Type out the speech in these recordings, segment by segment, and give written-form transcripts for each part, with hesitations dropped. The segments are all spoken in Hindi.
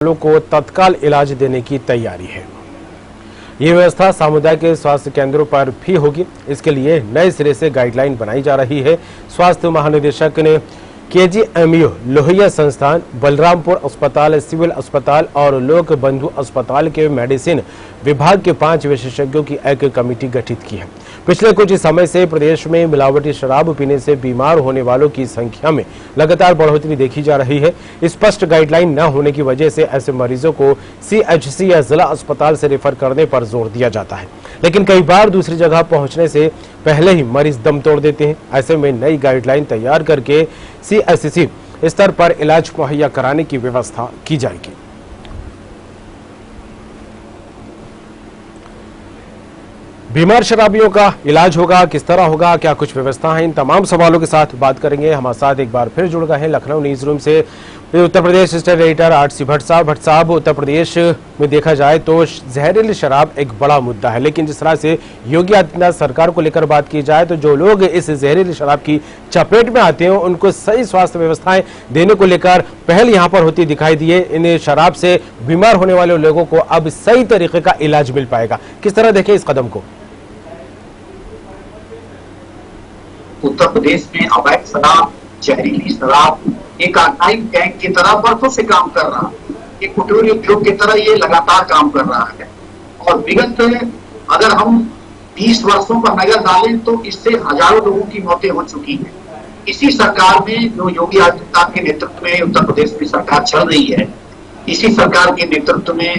वालों को तत्काल इलाज देने की तैयारी है। ये व्यवस्था सामुदायिक स्वास्थ्य केंद्रों पर भी होगी। इसके लिए नए सिरे से गाइडलाइन बनाई जा रही है। स्वास्थ्य महानिदेशक ने KGMU लोहिया संस्थान, बलरामपुर अस्पताल, सिविल अस्पताल और लोक बंधु अस्पताल के मेडिसिन विभाग के 5 विशेषज्ञों की एक कमेटी गठित की है। पिछले कुछ समय से प्रदेश में मिलावटी शराब पीने से बीमार होने वालों की संख्या में लगातार बढ़ोतरी देखी जा रही है। स्पष्ट गाइडलाइन न होने की वजह से ऐसे मरीजों को CHC या जिला अस्पताल से रेफर करने पर जोर दिया जाता है, लेकिन कई बार दूसरी जगह पहुंचने से पहले ही मरीज दम तोड़ देते हैं। ऐसे में नई गाइडलाइन तैयार करके CHC स्तर पर इलाज मुहैया कराने की व्यवस्था की जाएगी। बीमार शराबियों का इलाज होगा, किस तरह होगा, क्या कुछ व्यवस्था है, इन तमाम सवालों के साथ बात करेंगे। हमारे साथ एक बार फिर जुड़ गए हैं लखनऊ न्यूज रूम से Uttar Pradesh state editor RC Bhatt साहब। उत्तर प्रदेश में देखा जाए तो जहरीली शराब एक बड़ा मुद्दा है, लेकिन जिस तरह से योगी आदित्यनाथ सरकार को लेकर बात की जाए तो जो लोग इस जहरीली शराब की चपेट में आते हैं उनको सही स्वास्थ्य व्यवस्थाएं देने को लेकर पहल यहां पर होती दिखाई दी है। इन शराब से बीमार होने वाले लोगों को अब सही तरीके का इलाज मिल पाएगा। किस तरह देखें इस कदम को? उत्तर प्रदेश में अवैध शराब, जहरीली शराब एक आर्काइव गैंग की तरह वर्षों से काम कर रहा है। एक कुटीर उद्योग की तरह ये लगातार काम कर रहा है और विगत अगर हम 20 वर्षों पर नजर डालें तो इससे हजारों लोगों की मौतें हो चुकी हैं। इसी सरकार में, जो योगी आदित्यनाथ के नेतृत्व में उत्तर प्रदेश में सरकार चल रही है, इसी सरकार के नेतृत्व में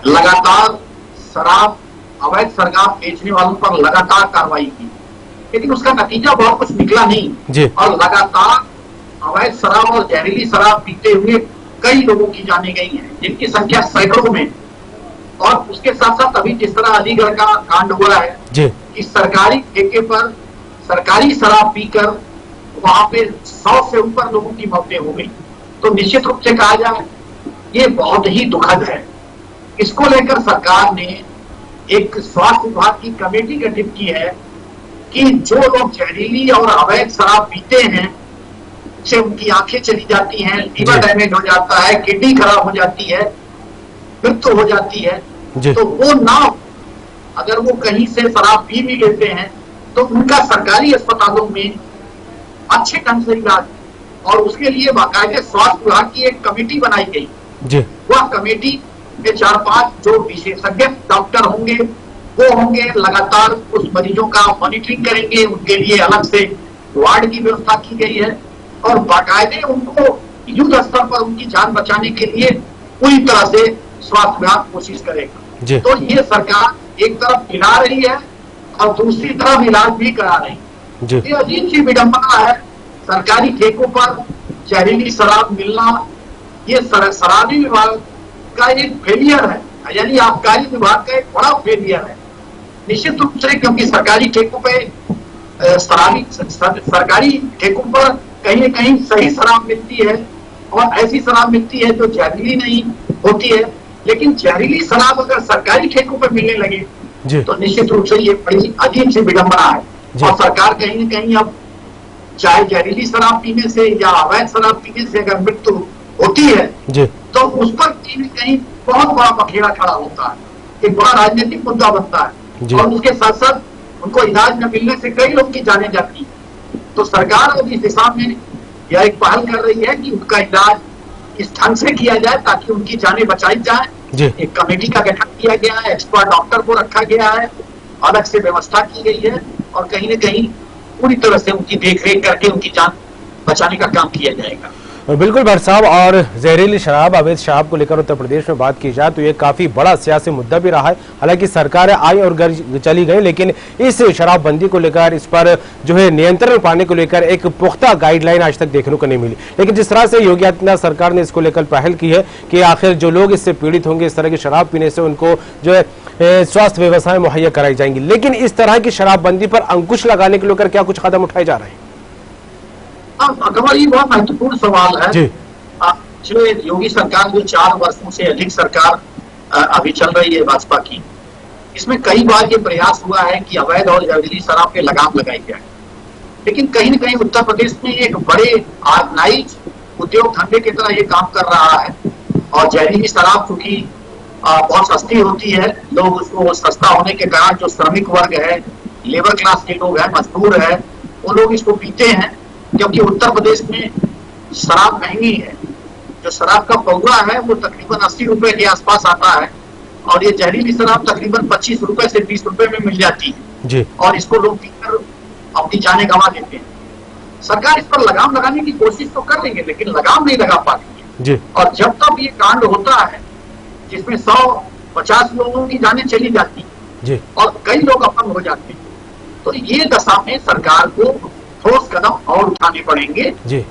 लगातार शराब, अवैध शराब बेचने वालों पर लगातार कार्रवाई की, लेकिन उसका नतीजा बहुत कुछ निकला नहीं और लगातार अवैध शराब और जहरीली शराब पीते हुए कई लोगों की जाने गई हैं, जिनकी संख्या सैकड़ों में। और उसके साथ साथ अभी जिस तरह अलीगढ़ का कांड हुआ है कि सरकारी ठेके पर सरकारी शराब पीकर वहां पे 100 से ऊपर लोगों की मौतें हो गई, तो निश्चित रूप से कहा जाए ये बहुत ही दुखद है। इसको लेकर सरकार ने एक स्वास्थ्य विभाग की कमेटी गठित की है कि जो लोग जहरीली और अवैध शराब पीते हैं, से उनकी आंखें चली जाती हैं, लीवर डैमेज हो जाता है, किडनी खराब हो जाती है, मृत्यु हो जाती है, तो वो ना, अगर वो कहीं से शराब पी भी लेते हैं तो उनका सरकारी अस्पतालों में अच्छे ढंग से इलाज, और उसके लिए बाकायदे स्वास्थ्य विभाग की एक कमेटी बनाई गई। वह कमेटी में 4-5 जो विशेषज्ञ डॉक्टर होंगे वो होंगे, लगातार उस मरीजों का मॉनिटरिंग करेंगे। उनके लिए अलग से वार्ड की व्यवस्था की गई है और बाकायदे उनको युद्ध स्तर पर उनकी जान बचाने के लिए पूरी तरह से स्वास्थ्य विभाग कोशिश करेगा। तो ये सरकार एक तरफ पिला रही है और दूसरी तरफ इलाज भी करा रही है। ये अजीब सी विडंबना है। सरकारी ठेकों पर जहरीली शराब मिलना, ये शराबी विभाग का एक फेलियर है, यानी आबकारी विभाग का एक बड़ा फेलियर है निश्चित रूप से, क्योंकि सरकारी ठेकों पे सरकारी ठेकों पर कहीं न कहीं सही शराब मिलती है और ऐसी शराब मिलती है जो जहरीली नहीं होती है। लेकिन जहरीली शराब अगर सरकारी ठेकों पर मिलने लगे तो निश्चित रूप से ये बड़ी अजीब सी विडंबना है। और सरकार कहीं न कहीं अब चाहे जहरीली शराब पीने से या अवैध शराब पीने से अगर मृत्यु होती है तो उस पर कहीं न कहीं बहुत बड़ा बखेड़ा खड़ा होता है, एक बड़ा राजनीतिक मुद्दा बनता है और उसके साथ साथ उनको इलाज न मिलने से कई लोग की जाने जाती है। तो सरकार अब इस दिशा में यह एक पहल कर रही है कि उनका इलाज इस ढंग से किया जाए ताकि उनकी जानें बचाई जाए। एक कमेटी का गठन किया गया है, एक्सपर्ट डॉक्टर को रखा गया है, अलग से व्यवस्था की गई है और कहीं न कहीं पूरी तरह से उनकी देखरेख करके उनकी जान बचाने का काम किया जाएगा। बिल्कुल भट्ट साहब, और जहरीली शराब, अवैध शराब को लेकर उत्तर प्रदेश में बात की जाए तो ये काफी बड़ा सियासी मुद्दा भी रहा है। हालांकि सरकारें आई और चली गई, लेकिन इस शराबबंदी को लेकर, इस पर जो है नियंत्रण पाने को लेकर एक पुख्ता गाइडलाइन आज तक देखने को नहीं मिली। लेकिन जिस तरह से योगी आदित्यनाथ सरकार ने इसको लेकर पहल की है कि आखिर जो लोग इससे पीड़ित होंगे, इस तरह की शराब पीने से उनको जो है स्वास्थ्य व्यवस्थाएं मुहैया कराई जाएंगी, लेकिन इस तरह की शराबबंदी पर अंकुश लगाने को लेकर क्या कुछ कदम उठाए जा रहे हैं? अकबर, ये बहुत महत्वपूर्ण सवाल है। पिछले योगी सरकार जो 4 वर्षों से अधिक सरकार अभी चल रही है भाजपा की, इसमें कई बार ये प्रयास हुआ है कि अवैध और जहरीली शराब पे लगाम लगाई जाए, लेकिन कहीं न कहीं उत्तर प्रदेश में एक बड़े ऑर्गेनाइज उद्योग धंधे की तरह ये काम कर रहा है और जहरीली शराब चूंकि बहुत सस्ती होती है, लोग उसको सस्ता होने के कारण जो श्रमिक वर्ग है, लेबर क्लास के लोग हैं, मजदूर है, वो लोग इसको पीते हैं क्योंकि उत्तर प्रदेश में शराब महंगी है। जो शराब का पौवा है वो तकरीबन 80 रुपए के आसपास आता है और ये जहरीली शराब तकरीबन 25 रुपए से 20 रुपए में मिल जाती है जी। और इसको लोग पीकर अपनी जाने गंवा देते हैं। सरकार इस पर लगाम लगाने की कोशिश तो कर रही है लेकिन लगाम नहीं लगा पाती है जी। और जब तक ये कांड होता है जिसमें 150 लोगों की जानें चली जाती है जी। और कई लोग अपंग हो जाते हैं, तो ये दशा में सरकार को ठोस कदम और उठाने पड़ेंगे जी।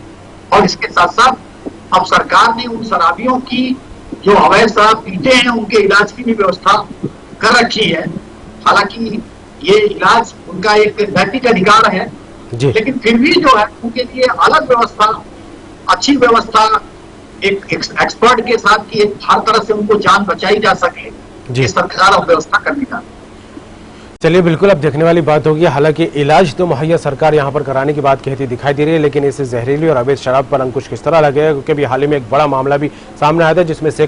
और इसके साथ साथ अब सरकार ने उन शराबियों की जो अवैध शराब पीते हैं उनके इलाज की भी व्यवस्था कर रखी है। हालांकि ये इलाज उनका एक नैतिक अधिकार है जी। लेकिन फिर भी जो है उनके लिए अलग व्यवस्था, अच्छी व्यवस्था, एक एक्सपर्ट के साथ की हर तरह से उनको जान बचाई जा सके, जी। ये सरकार अब व्यवस्था करने का। चलिए, बिल्कुल अब देखने वाली बात होगी। हालांकि इलाज तो मुहैया सरकार यहां पर कराने की बात कहती दिखाई दे रही है, लेकिन इस जहरीली और अवैध शराब पर अंकुश किस तरह लगेगा, क्योंकि अभी हाल ही में एक बड़ा मामला भी सामने आया था जिसमें से